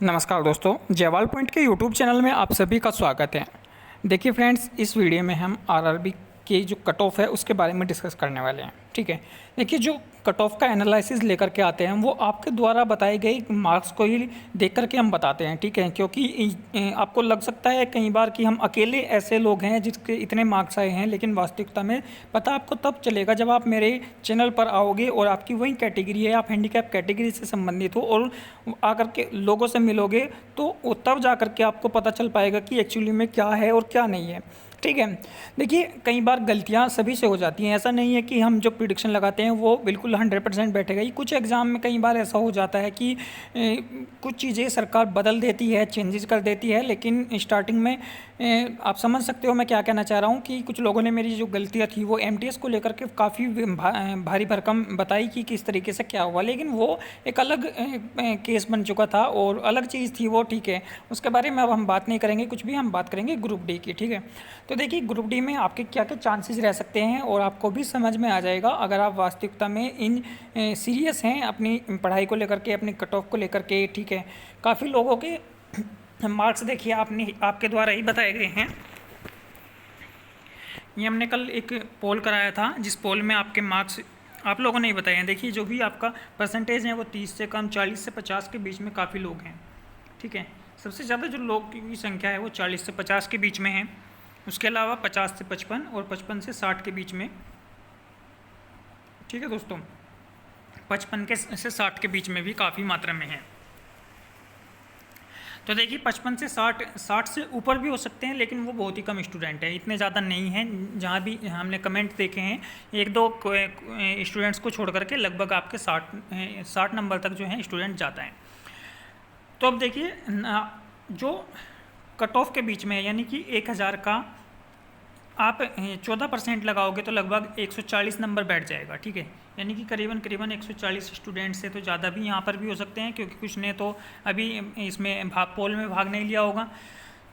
नमस्कार दोस्तों, जयवाल पॉइंट के यूट्यूब चैनल में आप सभी का स्वागत है। देखिए फ्रेंड्स, इस वीडियो में हम आरआरबी की जो कट ऑफ है उसके बारे में डिस्कस करने वाले हैं। ठीक है, देखिए जो कट ऑफ का एनालिसिस लेकर के आते हैं वो आपके द्वारा बताए गए मार्क्स को ही देख करके हम बताते हैं। ठीक है, क्योंकि आपको लग सकता है कई बार कि हम अकेले ऐसे लोग हैं जिसके इतने मार्क्स आए हैं, लेकिन वास्तविकता में पता आपको तब चलेगा जब आप मेरे चैनल पर आओगे और आपकी वही कैटेगरी है, आप हैंडीकैप कैटेगरी से संबंधित हो और आकर के लोगों से मिलोगे तो तब जा कर के आपको पता चल पाएगा कि एक्चुअली में क्या है और क्या नहीं है। ठीक है, देखिए कई बार गलतियां सभी से हो जाती हैं। ऐसा नहीं है कि हम जो प्रिडिक्शन लगाते हैं वो बिल्कुल 100% बैठेगा ही। कुछ एग्ज़ाम में कई बार ऐसा हो जाता है कि कुछ चीज़ें सरकार बदल देती है, चेंजेस कर देती है, लेकिन स्टार्टिंग में आप समझ सकते हो मैं क्या कहना चाह रहा हूँ कि कुछ लोगों ने मेरी जो गलतियाँ थी वो एमटीएस को लेकर के काफ़ी भारी भरकम बताई कि किस तरीके से क्या हुआ, लेकिन वो एक अलग केस बन चुका था और अलग चीज़ थी वो। ठीक है, उसके बारे में अब हम बात नहीं करेंगे कुछ भी, हम बात करेंगे ग्रुप डी की। ठीक है, तो देखिए ग्रुप डी में आपके क्या क्या चांसेस रह सकते हैं और आपको भी समझ में आ जाएगा अगर आप वास्तविकता में इन सीरियस हैं अपनी पढ़ाई को लेकर के, अपनी कट ऑफ को लेकर के। ठीक है, काफ़ी लोगों के मार्क्स देखिए आपके द्वारा ही बताए गए हैं। ये हमने कल एक पोल कराया था जिस पोल में आपके मार्क्स आप लोगों ने ही बताए हैं। देखिए जो भी आपका परसेंटेज है वो 30 से कम, 40 से 50 के बीच में काफ़ी लोग हैं। ठीक है, सबसे ज़्यादा जो लोग की संख्या है वो 40 से 50 के बीच में है। उसके अलावा 50 से 55 और 55 से 60 के बीच में। ठीक है दोस्तों, 55 से 60 के बीच में भी काफ़ी मात्रा में है। तो देखिए 55 से 60 से ऊपर भी हो सकते हैं, लेकिन वो बहुत ही कम स्टूडेंट है, इतने ज़्यादा नहीं हैं। जहाँ भी हमने कमेंट देखे हैं, एक दो स्टूडेंट्स को छोड़ करके लगभग आपके 60 नंबर तक जो है स्टूडेंट जाता है। तो अब देखिए जो कट ऑफ के बीच में है, यानी कि 1000 का आप 14% लगाओगे तो लगभग 140 नंबर बैठ जाएगा। ठीक है, यानी कि करीबन 140 स्टूडेंट से तो ज़्यादा भी यहाँ पर भी हो सकते हैं, क्योंकि कुछ ने तो अभी इसमें पोल में भाग नहीं लिया होगा।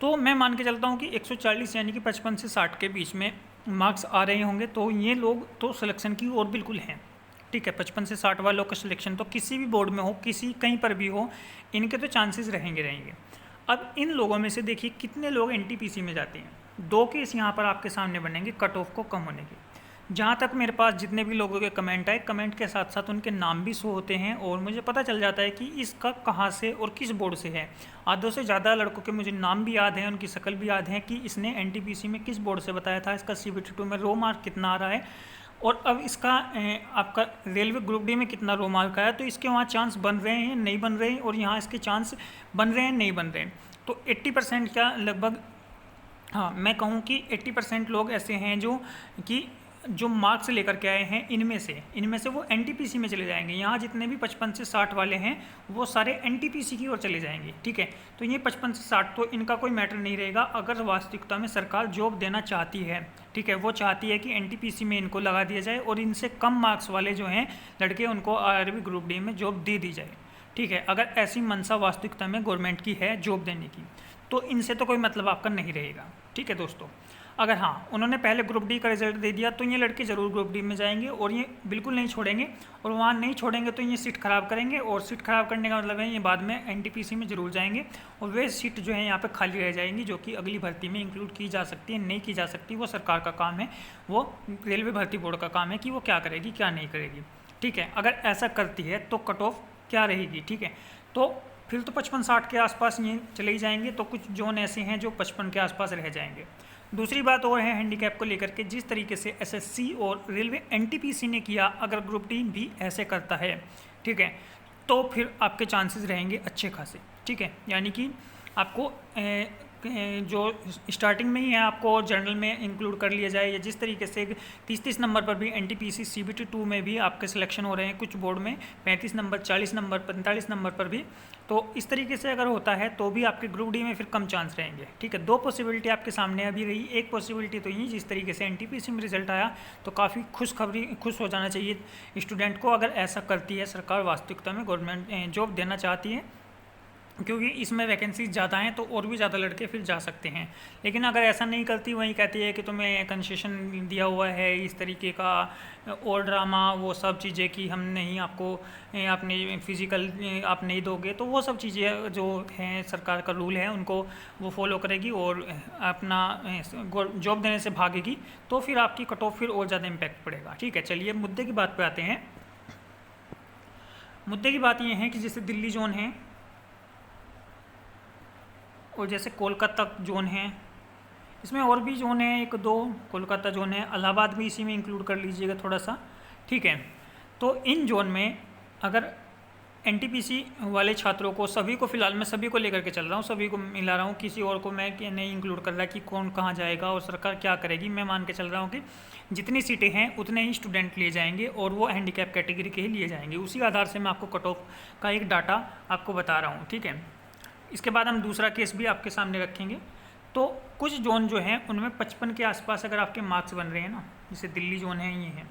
तो मैं मान के चलता हूँ कि 140 यानी कि 55 से 60 के बीच में मार्क्स आ रहे होंगे, तो ये लोग तो सिलेक्शन की ओर बिल्कुल हैं। ठीक है, 55 से 60 वालों का सिलेक्शन तो किसी भी बोर्ड में हो, कहीं पर भी हो, इनके तो चांसेस रहेंगे। अब इन लोगों में से देखिए कितने लोग एनटीपीसी में जाते हैं। दो केस यहाँ पर आपके सामने बनेंगे कट ऑफ को कम होने के। जहाँ तक मेरे पास जितने भी लोगों के कमेंट आए, कमेंट के साथ साथ उनके नाम भी शो होते हैं और मुझे पता चल जाता है कि इसका कहाँ से और किस बोर्ड से है। आधों से ज़्यादा लड़कों के मुझे नाम भी याद हैं, उनकी शक्ल भी याद है कि इसने एनटीपीसी में किस बोर्ड से बताया था, इसका CBT 2 में रो मार्क कितना आ रहा है और अब इसका आपका रेलवे ग्रुप डी में कितना रो मार्क आया। तो इसके वहाँ चांस बन रहे हैं, नहीं बन रहे हैं, और यहाँ इसके चांस बन रहे हैं, नहीं बन रहे हैं। तो 80% का लगभग, हाँ मैं कहूँ कि 80% लोग ऐसे हैं जो मार्क्स लेकर के आए हैं, इनमें से वो एनटीपीसी में चले जाएंगे। यहाँ जितने भी 55 से 60 वाले हैं वो सारे एनटीपीसी की ओर चले जाएंगे। ठीक है, तो ये 55 से 60 तो इनका कोई मैटर नहीं रहेगा अगर वास्तविकता में सरकार जॉब देना चाहती है। ठीक है, वो चाहती है कि एनटीपीसी में इनको लगा दिया जाए और इनसे कम मार्क्स वाले जो हैं लड़के उनको आरआरबी ग्रुप डी में जॉब दे दी जाए। ठीक है, अगर ऐसी मंशा वास्तविकता में गवर्नमेंट की है जॉब देने की, तो इनसे तो कोई मतलब आपका नहीं रहेगा। ठीक है दोस्तों, अगर हाँ उन्होंने पहले ग्रुप डी का रिजल्ट दे दिया तो ये लड़के ज़रूर ग्रुप डी में जाएंगे और ये बिल्कुल नहीं छोड़ेंगे, और वहाँ नहीं छोड़ेंगे तो ये सीट ख़राब करेंगे, और सीट ख़राब करने का मतलब है ये बाद में एनटीपीसी में ज़रूर जाएंगे और वे सीट जो है यहाँ पे खाली रह जाएंगी, जो कि अगली भर्ती में इंक्लूड की जा सकती है, नहीं की जा सकती। वो सरकार का काम है, वो रेलवे भर्ती बोर्ड का काम है कि वो क्या करेगी क्या नहीं करेगी। ठीक है, अगर ऐसा करती है तो कट ऑफ क्या रहेगी। ठीक है, तो फिर तो 55-60 के आसपास ये चले ही जाएंगे, तो कुछ जोन ऐसे हैं जो 55 के आसपास रह जाएंगे। दूसरी बात और है हैंडीकैप को लेकर के, जिस तरीके से एसएससी और रेलवे एनटीपीसी ने किया, अगर ग्रुप डी भी ऐसे करता है, ठीक है, तो फिर आपके चांसेस रहेंगे अच्छे खासे। ठीक है, यानी कि आपको जो स्टार्टिंग में ही है आपको जनरल में इंक्लूड कर लिया जाए, या जिस तरीके से 30-30 नंबर पर भी एनटीपीसी CBT 2 में भी आपके सिलेक्शन हो रहे हैं, कुछ बोर्ड में 35 नंबर, 40 नंबर, 45 नंबर पर भी, तो इस तरीके से अगर होता है तो भी आपके ग्रुप डी में फिर कम चांस रहेंगे। ठीक है, दो पॉसिबिलिटी आपके सामने अभी रही। एक पॉसिबिलिटी तो ये, जिस तरीके से एनटीपीसी में रिजल्ट आया तो काफ़ी खुश हो जाना चाहिए स्टूडेंट को, अगर ऐसा करती है सरकार, वास्तविकता में गवर्नमेंट जॉब देना चाहती है क्योंकि इसमें वैकेंसीज ज़्यादा हैं तो और भी ज़्यादा लड़के फिर जा सकते हैं। लेकिन अगर ऐसा नहीं करती, वही कहती है कि तुम्हें कंसेशन दिया हुआ है इस तरीके का और ड्रामा वो सब चीज़ें कि हम नहीं आपको अपने फिज़िकल आप नहीं दोगे, तो वो सब चीज़ें जो हैं सरकार का रूल है उनको वो फॉलो करेगी और अपना जॉब देने से भागेगी, तो फिर आपकी कट ऑफ फिर और ज़्यादा इम्पैक्ट पड़ेगा। ठीक है, चलिए मुद्दे की बात पे आते हैं। मुद्दे की बात ये है कि जैसे दिल्ली जोन है और जैसे कोलकाता जोन है, इसमें और भी जोन है, एक दो कोलकाता जोन है, इलाहाबाद भी इसी में इंक्लूड कर लीजिएगा थोड़ा सा। ठीक है, तो इन जोन में अगर एनटीपीसी वाले छात्रों को, सभी को, फिलहाल मैं सभी को लेकर के चल रहा हूँ, सभी को मिला रहा हूँ, किसी और को मैं नहीं इंक्लूड कर रहा कि कौन कहाँ जाएगा और सरकार क्या करेगी। मैं मान के चल रहा हूँ कि जितनी सीटें हैं उतने ही स्टूडेंट लिए जाएंगे और वो हैंडीकैप कैटेगरी के ही लिए जाएंगे। उसी आधार से मैं आपको कट ऑफ का एक डाटा आपको बता रहा हूँ। ठीक है, इसके बाद हम दूसरा केस भी आपके सामने रखेंगे। तो कुछ जोन जो हैं उनमें 55 के आसपास अगर आपके मार्क्स बन रहे हैं ना, जैसे दिल्ली जोन है ये है,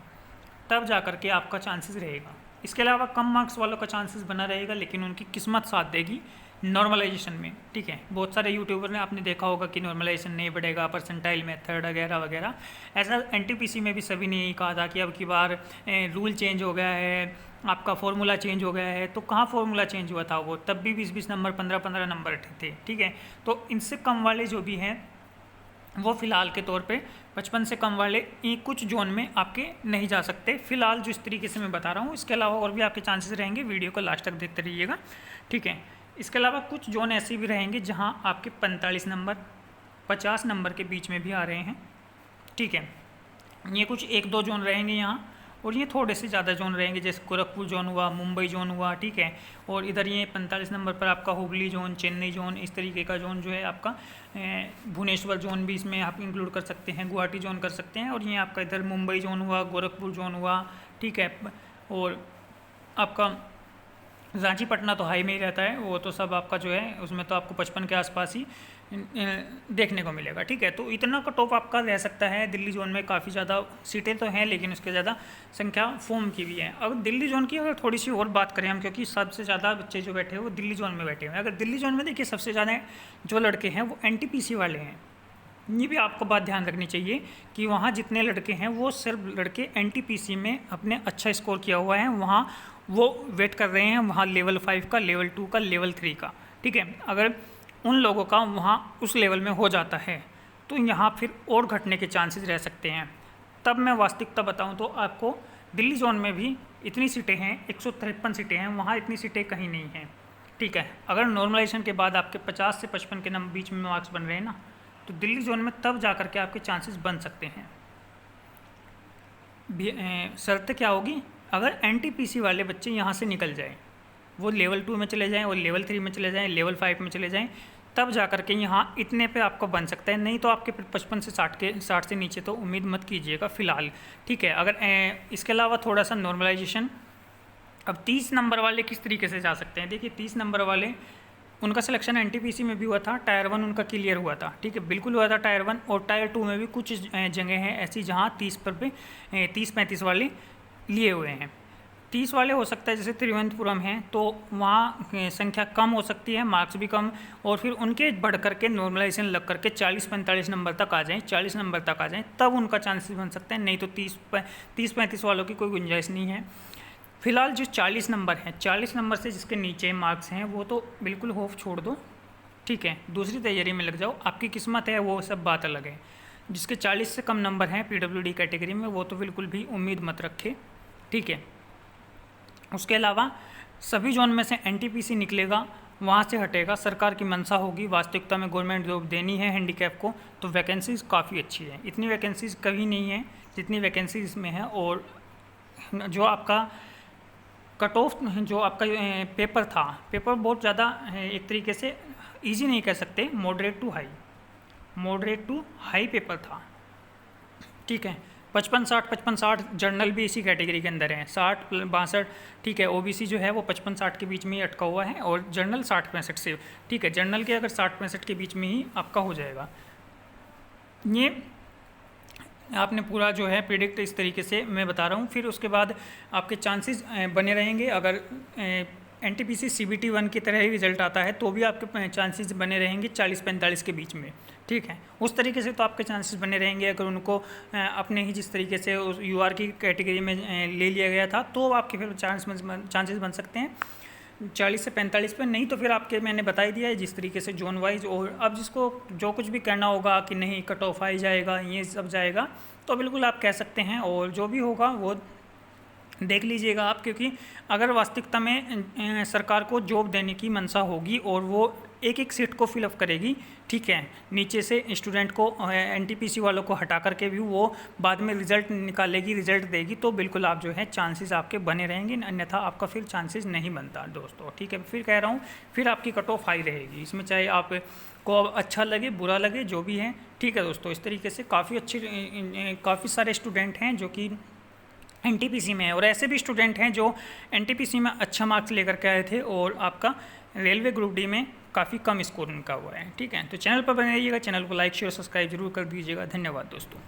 तब जा कर के आपका चांसेस रहेगा। इसके अलावा कम मार्क्स वालों का चांसेस बना रहेगा, लेकिन उनकी किस्मत साथ देगी नॉर्मलाइजेशन में। ठीक है, बहुत सारे यूट्यूबर ने आपने देखा होगा कि नॉर्मलाइजेशन नहीं बढ़ेगा, परसेंटाइल मेथड वगैरह वगैरह। ऐसा एनटीपीसी में भी सभी ने यही कहा था कि अब की बार रूल चेंज हो गया है, आपका फॉर्मूला चेंज हो गया है। तो कहाँ फॉर्मूला चेंज हुआ था, वो तब भी 20-20 नंबर, 15-15 नंबर थे। ठीक है, तो इनसे कम वाले जो भी हैं वो फ़िलहाल के तौर पे 55 से कम वाले कुछ जोन में आपके नहीं जा सकते फ़िलहाल, जो इस तरीके से मैं बता रहा हूँ। इसके अलावा और भी आपके चांसेस रहेंगे, वीडियो को लास्ट तक देखते रहिएगा। ठीक है, इसके अलावा कुछ जोन ऐसे भी रहेंगे जहाँ आपके 45 नंबर 50 नंबर के बीच में भी आ रहे हैं। ठीक है, ये कुछ एक दो जोन रहेंगे यहाँ, और ये थोड़े से ज़्यादा जोन रहेंगे, जैसे गोरखपुर जोन हुआ, मुंबई जोन हुआ। ठीक है, और इधर ये 45 नंबर पर आपका हुगली जोन, चेन्नई जोन, इस तरीके का जोन जो है आपका, भुवनेश्वर जोन भी इसमें आप इंक्लूड कर सकते हैं, गुवाहाटी जोन कर सकते हैं, और ये आपका इधर मुंबई जोन हुआ, गोरखपुर जोन हुआ। ठीक है, और आपका रांची पटना तो हाई में ही रहता है, वो तो सब आपका जो है उसमें तो आपको 55 के आसपास ही देखने को मिलेगा। ठीक है, तो इतना कट ऑफ आपका रह सकता है। दिल्ली जोन में काफ़ी ज़्यादा सीटें तो हैं, लेकिन उसके ज़्यादा संख्या फॉर्म की भी है। अगर दिल्ली जोन की अगर थोड़ी सी और बात करें हम, क्योंकि सबसे ज़्यादा बच्चे जो बैठे हैं वो दिल्ली जोन में बैठे हुए हैं। अगर दिल्ली जोन में देखिए सबसे ज़्यादा जो लड़के हैं वो एनटीपीसी वाले हैं। ये भी आपको बात ध्यान रखनी चाहिए कि वहाँ जितने लड़के हैं वो सिर्फ लड़के एनटीपीसी में अपने अच्छा स्कोर किया हुआ है, वहाँ वो वेट कर रहे हैं वहाँ लेवल 5 का, लेवल 2 का, लेवल 3 का। ठीक है, अगर उन लोगों का वहाँ उस लेवल में हो जाता है तो यहाँ फिर और घटने के चांसेस रह सकते हैं। तब मैं वास्तविकता बताऊँ तो आपको दिल्ली जोन में भी इतनी सीटें हैं, 153 सीटें हैं, वहाँ इतनी सीटें कहीं नहीं हैं। ठीक है, अगर नॉर्मलाइजेशन के बाद आपके 50 से 55 के बीच में मार्क्स बन रहे हैं ना, तो दिल्ली जोन में तब जा कर के आपके चांसेस बन सकते हैं। शर्त क्या होगी, अगर एनटीपीसी वाले बच्चे यहाँ से निकल जाएं, वो लेवल 2 में चले जाएं और लेवल 3 में चले जाएं, लेवल 5 में चले जाएं, तब जा कर के यहाँ इतने पे आपको बन सकता है। नहीं तो आपके 55 से 60 से नीचे तो उम्मीद मत कीजिएगा फ़िलहाल। ठीक है, अगर इसके अलावा थोड़ा सा नॉर्मलाइजेशन, अब 30 नंबर वाले किस तरीके से जा सकते हैं। देखिए 30 नंबर वाले, उनका सिलेक्शन एनटीपीसी में भी हुआ था, टायर 1 उनका क्लियर हुआ था। ठीक है, बिल्कुल हुआ था टायर 1, और टायर 2 में भी कुछ जगह हैं ऐसी जहाँ 30 पर पे 30-35 वाले लिए हुए हैं। 30 वाले हो सकता है, जैसे तिरुवनंतपुरम है तो वहाँ संख्या कम हो सकती है, मार्क्स भी कम, और फिर उनके बढ़ करके नॉर्मलाइजेशन लग करके 40-45 नंबर तक आ जाएँ, 40 नंबर तक आ जाएँ, तब उनका चांसेस बन सकते हैं। नहीं तो 30-35 वालों की कोई गुंजाइश नहीं है। फिलहाल जो 40 नंबर हैं, 40 नंबर से जिसके नीचे मार्क्स हैं वो तो बिल्कुल होप छोड़ दो। ठीक है, दूसरी तैयारी में लग जाओ, आपकी किस्मत है वो सब बात अलग है। जिसके 40 से कम नंबर हैं पीडब्ल्यूडी कैटेगरी में, वो तो बिल्कुल भी उम्मीद मत रखे। ठीक है, उसके अलावा सभी जोन में से एनटीपीसी निकलेगा, वहाँ से हटेगा, सरकार की मंशा होगी वास्तविकता में गवर्नमेंट जॉब देनी है हैंडीकैप को, तो वैकेंसीज़ काफ़ी अच्छी है। इतनी वैकेंसीज़ कभी नहीं है जितनी वैकेंसीज इसमें है। और जो आपका कट ऑफ, जो आपका पेपर था, पेपर बहुत ज़्यादा एक तरीके से इजी नहीं कह सकते, मॉडरेट टू हाई पेपर था। ठीक है, 55-60 जर्नल भी इसी कैटेगरी के अंदर हैं, 60-62। ठीक है, ओबीसी जो है वो 55-60 के बीच में ही अटका हुआ है, और जर्नल 60-65 से। ठीक है, जर्नल के अगर 60-65 के बीच में ही आपका हो जाएगा। ये आपने पूरा जो है प्रिडिक्ट इस तरीके से मैं बता रहा हूँ। फिर उसके बाद आपके चांसेस बने रहेंगे। अगर एनटीपीसी सीबीटी 1 की तरह ही रिजल्ट आता है तो भी आपके चांसेस बने रहेंगे 40-45 के बीच में, ठीक है। उस तरीके से तो आपके चांसेस बने रहेंगे। अगर उनको अपने ही जिस तरीके से उस यूआर की कैटेगरी में ले लिया गया था तो आपके फिर चांसेस बन सकते हैं 40 से 45 पे, नहीं तो फिर आपके मैंने बता ही दिया है जिस तरीके से जोन वाइज। और अब जिसको जो कुछ भी कहना होगा कि नहीं कट ऑफ आ ही जाएगा, ये सब जाएगा, तो बिल्कुल आप कह सकते हैं, और जो भी होगा वो देख लीजिएगा आप, क्योंकि अगर वास्तविकता में सरकार को जॉब देने की मंशा होगी और वो एक एक सीट को फिलअप करेगी, ठीक है, नीचे से स्टूडेंट को एनटीपीसी वालों को हटा करके भी वो बाद में रिजल्ट निकालेगी, रिजल्ट देगी, तो बिल्कुल आप जो है चांसेस आपके बने रहेंगे, अन्यथा आपका फिर चांसेस नहीं बनता दोस्तों, ठीक है। फिर कह रहा हूँ फिर आपकी कट ऑफ हाई रहेगी, इसमें चाहे आप को अच्छा लगे बुरा लगे जो भी है, ठीक है दोस्तों। इस तरीके से काफ़ी सारे स्टूडेंट हैं जो कि एनटीपीसी में है, और ऐसे भी स्टूडेंट हैं जो एनटीपीसी में अच्छा मार्क्स लेकर के आए थे और आपका रेलवे ग्रुप डी में काफ़ी कम स्कोर उनका हुआ है, ठीक है। तो चैनल पर बने रहिएगा, चैनल को लाइक शेयर सब्सक्राइब जरूर कर दीजिएगा। धन्यवाद दोस्तों।